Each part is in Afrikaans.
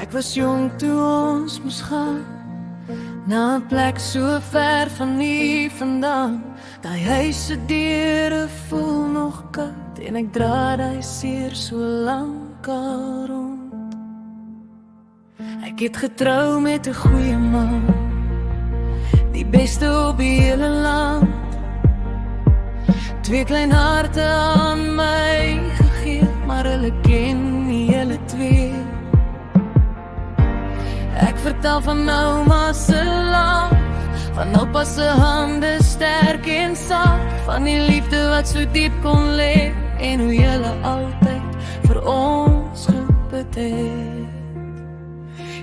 Ek was jong toe ons moes gaan na 'n plek so ver van hier vandaan. Daai huis se deure voel nog koud en ek dra daai seer so lank al rond. Ek het getrou met 'n goeie man, die beste op die hele land. 2 klein harte aan my gegee, maar hulle ken nie hulle twee. Ek vertel van ouma se lag, van oupa se hande sterk en sag, van die liefde wat so diep kon lê en hoe julle altyd vir ons gebid het.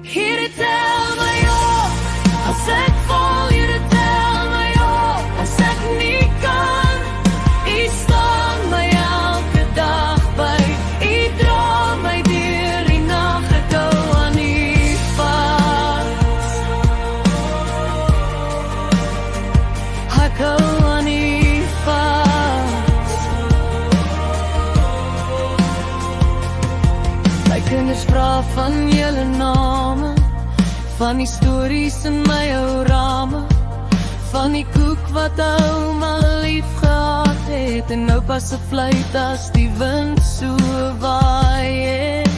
Here tel my op, as ek val, Here tel my op, as ek nie kan, U staan my elke dag by, U dra my deur die nag, ek hou aan U vas. Ek hou aan U vas. My kinders vra van julle name, van die stories in my ou rame, van die koek wat ouma lief gehad het, en oupa se fluit as die wind so waai het.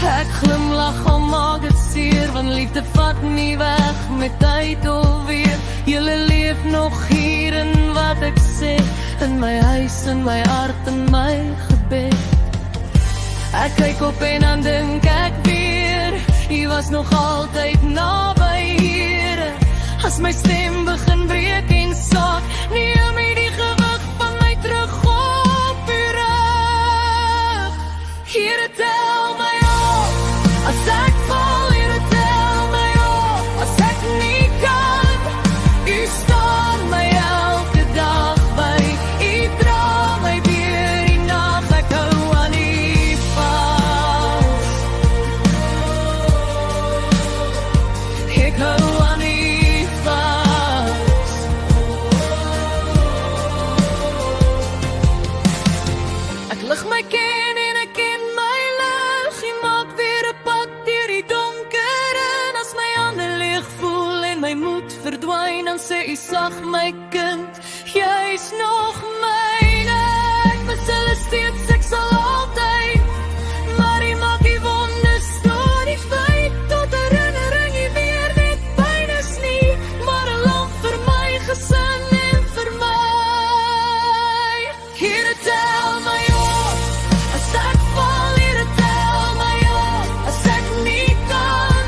Ek glimlag al maak het seer, want liefde vat nie weg met tyd of weer. Julle leef nog hier in wat ek sê, in my huis, in my hart, in my gebed. Ek kyk op en dan dink ek weer, U was nog altyd naby, Here. As my stem begin breek en sak, neem U die gewig van my terug op U rug. Here tel my op, as ek val, Here tel my op, as ek nie kan, U staan my elke dag by, U dra my deur die nag, ek hou aan U vas. Ek hou aan U vas. Ek lig my ken en ek ken my lig, U maak weer 'n pad deur die donker en as my hande leeg voel en my moed verdwyn, dan sê U sag, my kind, jy's nog myne. Ek was hulle steeds, ek sal altyd, maar U maak die wonde storie feit, tot herinnering U weer net pyn is nie, maar 'n lamp vir my gesin en vir my. Here tel my op, as ek val, Here tel my op, as ek nie kan,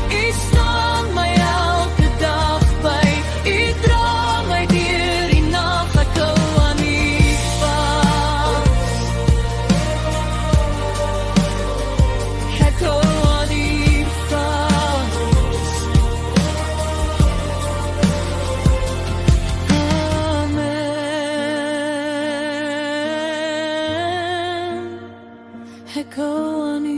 U staan my elke dag by, U dra my deur die nag, ek hou aan U vas. Ek hou aan U vas. Amen. Ek hou aan U